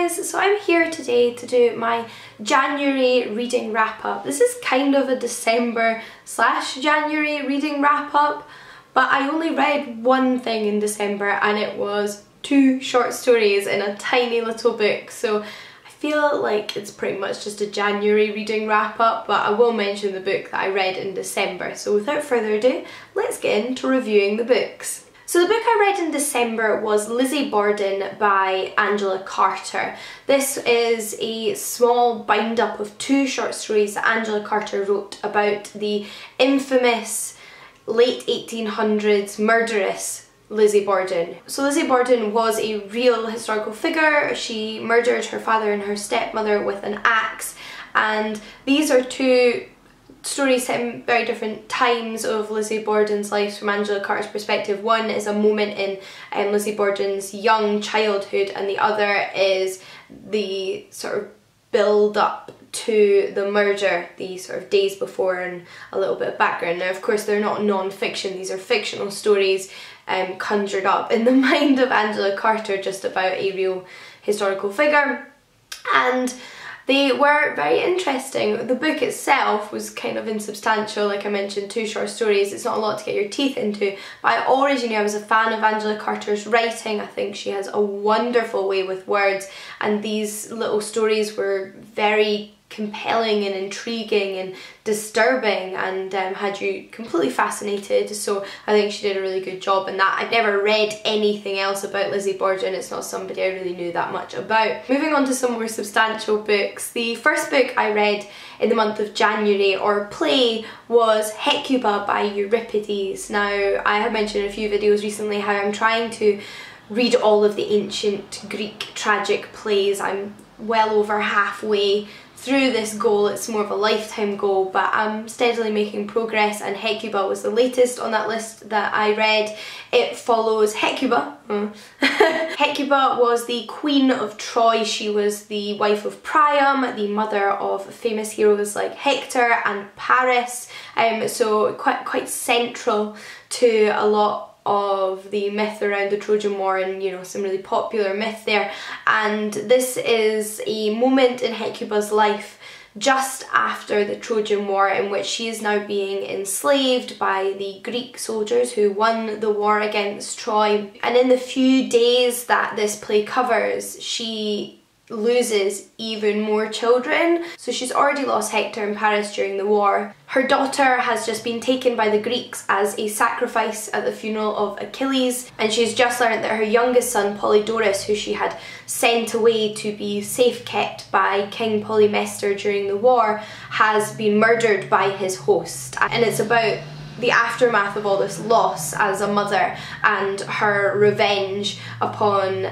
guys, so I'm here today to do my January reading wrap up. This is kind of a December/January reading wrap up, but I only read one thing in December and it was 2 short stories in a tiny little book, so I feel like it's pretty much just a January reading wrap up, but I will mention the book that I read in December. So without further ado, let's get into reviewing the books. So the book I read in December was Lizzie Borden by Angela Carter. This is a small bind up of 2 short stories that Angela Carter wrote about the infamous late 1800s murderess Lizzie Borden. So Lizzie Borden was a real historical figure. She murdered her father and her stepmother with an axe, and these are 2 stories set in very different times of Lizzie Borden's life from Angela Carter's perspective. One is a moment in Lizzie Borden's young childhood, and the other is the sort of build up to the murder, the sort of days before, and a little bit of background. Now of course they're not non-fiction, these are fictional stories conjured up in the mind of Angela Carter just about a real historical figure, and they were very interesting. The book itself was kind of insubstantial, like I mentioned, 2 short stories. It's not a lot to get your teeth into, but I already knew I was a fan of Angela Carter's writing. I think she has a wonderful way with words, and these little stories were very compelling and intriguing and disturbing, and had you completely fascinated. So I think she did a really good job in that. I've never read anything else about Lizzie Borden. It's not somebody I really knew that much about. Moving on to some more substantial books. The first book I read in the month of January, or play, was Hecuba by Euripides. Now I have mentioned in a few videos recently how I'm trying to read all of the ancient Greek tragic plays. I'm well over halfway through this goal. It's more of a lifetime goal, but I'm steadily making progress, and Hecuba was the latest on that list that I read. It follows Hecuba. Hecuba was the queen of Troy. She was the wife of Priam, the mother of famous heroes like Hector and Paris, so quite central to a lot of the myth around the Trojan War, and you know, some really popular myth there. And this is a moment in Hecuba's life just after the Trojan War, in which she is now being enslaved by the Greek soldiers who won the war against Troy. And in the few days that this play covers, she loses even more children. So she's already lost Hector and Paris during the war. Her daughter has just been taken by the Greeks as a sacrifice at the funeral of Achilles, and she's just learned that her youngest son Polydorus, who she had sent away to be safe kept by King Polymestor during the war, has been murdered by his host. And it's about the aftermath of all this loss as a mother and her revenge upon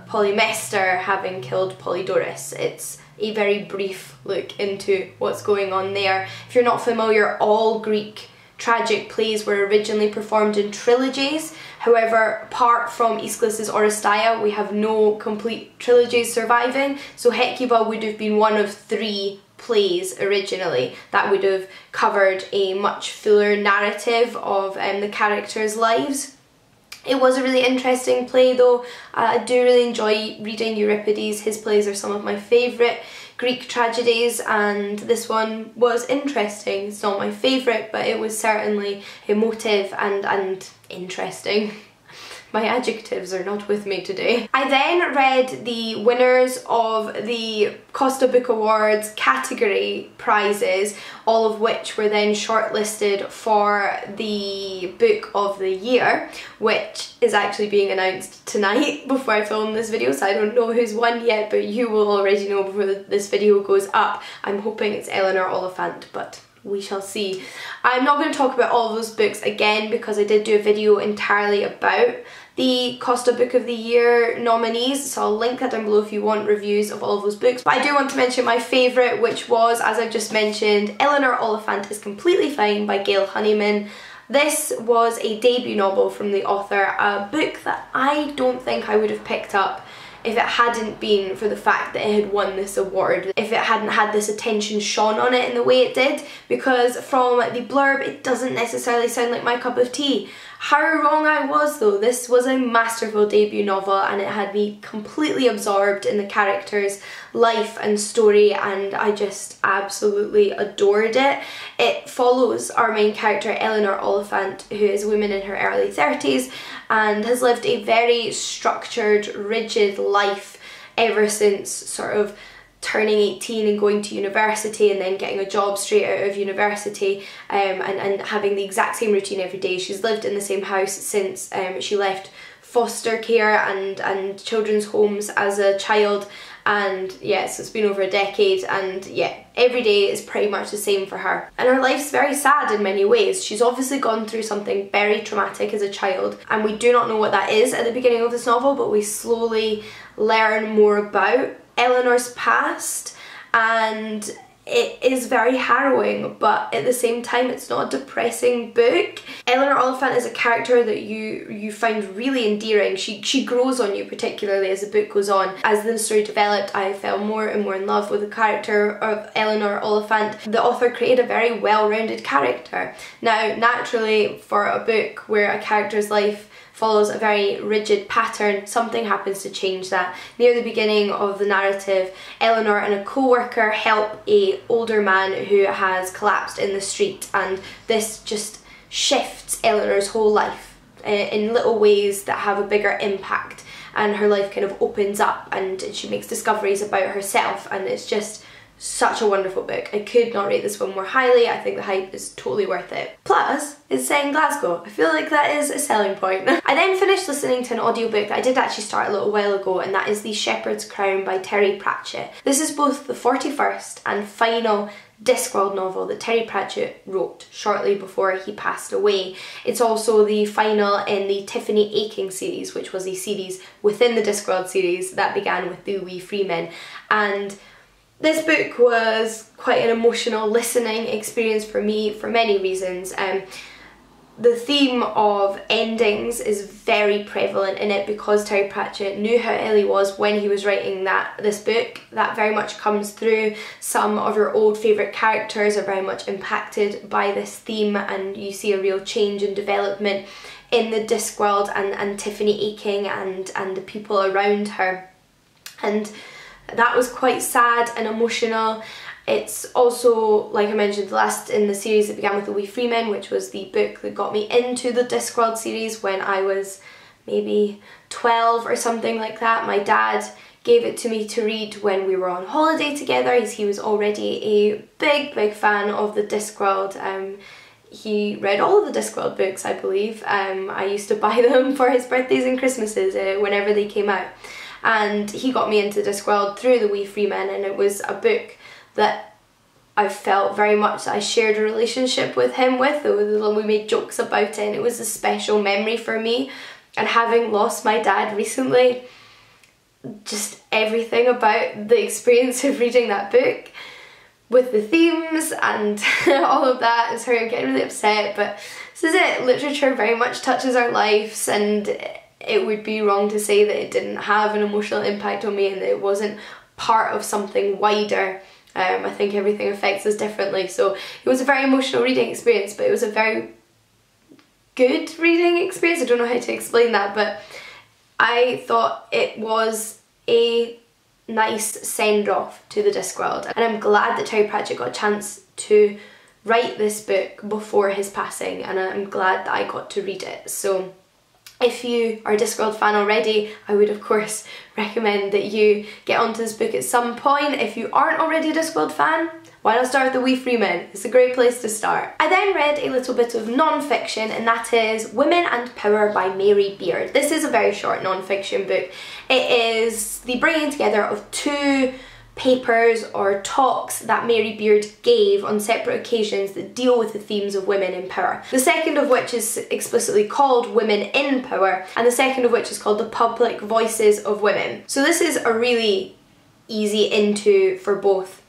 Polymestor having killed Polydorus. It's a very brief look into what's going on there. If you're not familiar, all Greek tragic plays were originally performed in trilogies. However, apart from Aeschylus's Oresteia, we have no complete trilogies surviving, so Hecuba would have been one of 3 plays originally that would have covered a much fuller narrative of the characters' lives. It was a really interesting play though. I do really enjoy reading Euripides. His plays are some of my favourite Greek tragedies, and this one was interesting. It's not my favourite, but it was certainly emotive and interesting. My adjectives are not with me today. I then read the winners of the Costa Book Awards category prizes, all of which were then shortlisted for the Book of the Year, which is actually being announced tonight before I film this video, so I don't know who's won yet, but you will already know before this video goes up. I'm hoping it's Eleanor Oliphant, but we shall see. I'm not going to talk about all of those books again because I did do a video entirely about the Costa Book of the Year nominees, so I'll link that down below if you want reviews of all of those books. But I do want to mention my favourite, which was, as I've just mentioned, Eleanor Oliphant is Completely Fine by Gail Honeyman. This was a debut novel from the author, a book that I don't think I would have picked up if it hadn't been for the fact that it had won this award, if it hadn't had this attention shone on it in the way it did, because from the blurb it doesn't necessarily sound like my cup of tea. How wrong I was though. This was a masterful debut novel and it had me completely absorbed in the character's life and story, and I just absolutely adored it. It follows our main character Eleanor Oliphant, who is a woman in her early 30s and has lived a very structured, rigid life ever since sort of turning 18 and going to university and then getting a job straight out of university, and having the exact same routine every day. She's lived in the same house since she left foster care and children's homes as a child, and yes, it's been over a decade, and yeah, every day is pretty much the same for her. And her life's very sad in many ways. She's obviously gone through something very traumatic as a child, and we do not know what that is at the beginning of this novel, but we slowly learn more about Eleanor's past, and it is very harrowing, but at the same time it's not a depressing book. Eleanor Oliphant is a character that you find really endearing. She grows on you, particularly as the book goes on. As the story developed, I fell more and more in love with the character of Eleanor Oliphant. The author created a very well-rounded character. Now, naturally, for a book where a character's life follows a very rigid pattern, something happens to change that. Near the beginning of the narrative, Eleanor and a co-worker help an older man who has collapsed in the street, and this just shifts Eleanor's whole life in little ways that have a bigger impact, and her life kind of opens up and she makes discoveries about herself, and it's just such a wonderful book. I could not rate this one more highly. I think the hype is totally worth it. Plus, it's set in Glasgow. I feel like that is a selling point. I then finished listening to an audiobook that I did actually start a little while ago, and that is The Shepherd's Crown by Terry Pratchett. This is both the 41st and final Discworld novel that Terry Pratchett wrote shortly before he passed away. It's also the final in the Tiffany Aching series, which was a series within the Discworld series that began with the Wee Freemen. And this book was quite an emotional listening experience for me for many reasons. The theme of endings is very prevalent in it because Terry Pratchett knew how ill he was when he was writing this book. That very much comes through. Some of your old favourite characters are very much impacted by this theme, and you see a real change and development in the Discworld and Tiffany Aching and the people around her. And that was quite sad and emotional. It's also, like I mentioned, the last in the series that began with The Wee Freemen, which was the book that got me into the Discworld series when I was maybe 12 or something like that. My dad gave it to me to read when we were on holiday together, as he was already a big fan of the Discworld. He read all of the Discworld books, I believe. I used to buy them for his birthdays and Christmases whenever they came out. And he got me into Discworld through The Wee Freemen, and it was a book that I felt very much that I shared a relationship with him with. We made jokes about it, and it was a special memory for me. And having lost my dad recently, just everything about the experience of reading that book with the themes and all of that, and sorry, I'm getting really upset, but this is it. Literature very much touches our lives, and it would be wrong to say that it didn't have an emotional impact on me and that it wasn't part of something wider. I think everything affects us differently, so it was a very emotional reading experience, but it was a very good reading experience. I don't know how to explain that, but I thought it was a nice send-off to the Discworld, and I'm glad that Terry Pratchett got a chance to write this book before his passing, and I'm glad that I got to read it. So if you are a Discworld fan already, I would of course recommend that you get onto this book at some point. If you aren't already a Discworld fan, why not start with The Wee Freemen? It's a great place to start. I then read a little bit of non-fiction, and that is Women and Power by Mary Beard. This is a very short non-fiction book. It is the bringing together of two papers or talks that Mary Beard gave on separate occasions that deal with the themes of women in power. The second of which is explicitly called Women in Power, and the second of which is called The Public Voices of Women. So this is a really easy into for both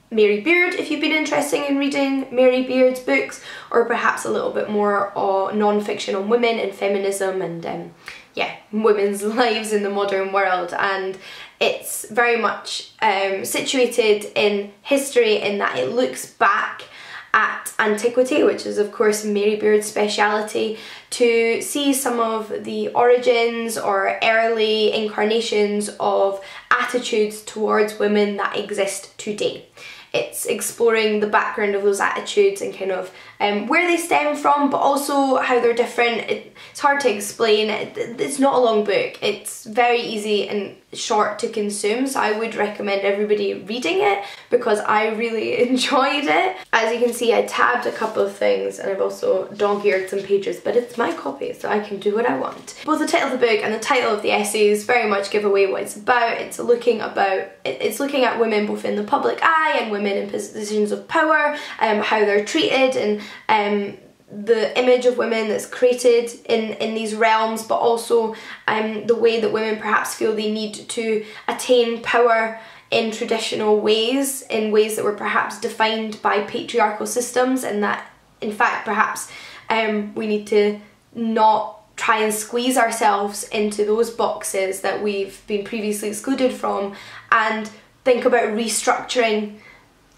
Mary Beard, if you've been interested in reading Mary Beard's books, or perhaps a little bit more non-fiction on women and feminism and yeah, women's lives in the modern world. And it's very much situated in history in that it looks back at Antiquity, which is of course Mary Beard's speciality, to see some of the origins or early incarnations of attitudes towards women that exist today. It's exploring the background of those attitudes and kind of where they stem from, but also how they're different. It's hard to explain. It's not a long book. It's very easy and short to consume, so I would recommend everybody reading it because I really enjoyed it. As you can see, I tabbed a couple of things and I've also dog-eared some pages, but it's my copy, so I can do what I want. Both the title of the book and the title of the essays very much give away what it's about. It's looking at women both in the public eye and women in positions of power, how they're treated, and the image of women that's created in these realms, but also the way that women perhaps feel they need to attain power in traditional ways, in ways that were perhaps defined by patriarchal systems, and that in fact perhaps we need to not try and squeeze ourselves into those boxes that we've been previously excluded from, and think about restructuring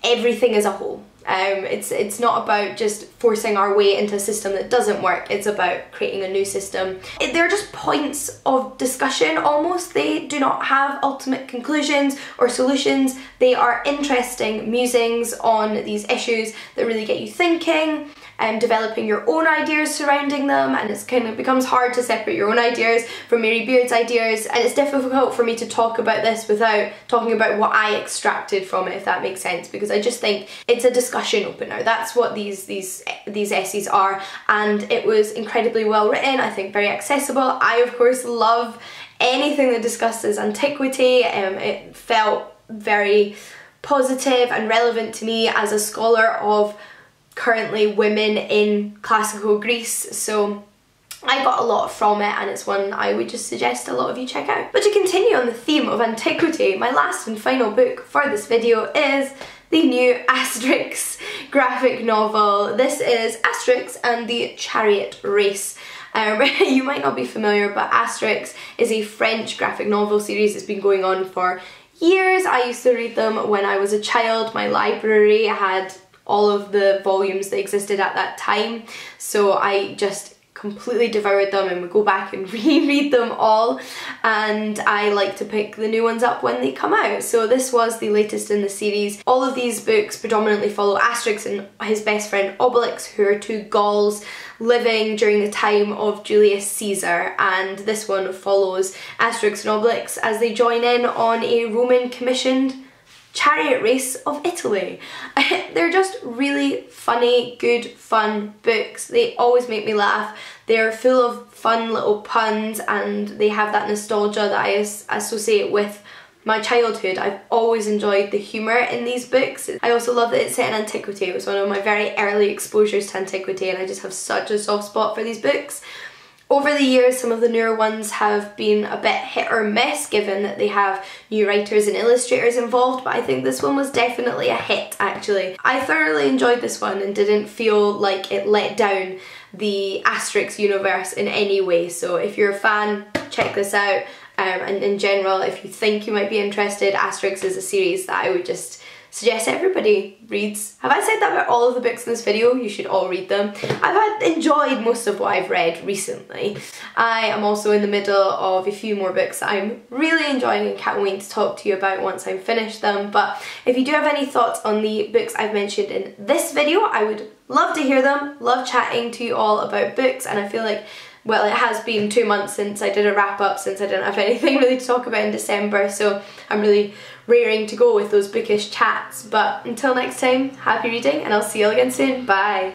everything as a whole. It's not about just forcing our way into a system that doesn't work, it's about creating a new system. They're just points of discussion almost. They do not have ultimate conclusions or solutions. They are interesting musings on these issues that really get you thinking and developing your own ideas surrounding them, and it's kind of becomes hard to separate your own ideas from Mary Beard's ideas, and it's difficult for me to talk about this without talking about what I extracted from it, if that makes sense, because I just think it's a discussion opener. That's what these essays are, and it was incredibly well written, I think very accessible. I of course love anything that discusses antiquity. It felt very positive and relevant to me as a scholar of currently women in classical Greece, so I got a lot from it, and it's one I would just suggest a lot of you check out. But to continue on the theme of antiquity, my last and final book for this video is the new Asterix graphic novel. This is Asterix and the Chariot Race. You might not be familiar, but Asterix is a French graphic novel series that's been going on for years. I used to read them when I was a child. My library had all of the volumes that existed at that time, so I just completely devoured them and would go back and reread them all, and I like to pick the new ones up when they come out. So this was the latest in the series. All of these books predominantly follow Asterix and his best friend Obelix, who are two Gauls living during the time of Julius Caesar, and this one follows Asterix and Obelix as they join in on a Roman commissioned chariot race of Italy. They're just really funny, good, fun books. They always make me laugh. They're full of fun little puns, and they have that nostalgia that I associate with my childhood. I've always enjoyed the humour in these books. I also love that it's set in antiquity. It was one of my very early exposures to antiquity, and I just have such a soft spot for these books. Over the years, some of the newer ones have been a bit hit or miss, given that they have new writers and illustrators involved, but I think this one was definitely a hit, actually. I thoroughly enjoyed this one and didn't feel like it let down the Asterix universe in any way, so if you're a fan, check this out. And in general, if you think you might be interested, Asterix is a series that I would just suggest everybody reads. Have I said that about all of the books in this video? You should all read them. I've enjoyed most of what I've read recently. I am also in the middle of a few more books that I'm really enjoying and can't wait to talk to you about once I've finished them. But if you do have any thoughts on the books I've mentioned in this video, I would love to hear them. Love chatting to you all about books, and I feel like, well, it has been 2 months since I did a wrap up, since I didn't have anything really to talk about in December, so I'm really raring to go with those bookish chats. But until next time, happy reading, and I'll see you all again soon. Bye!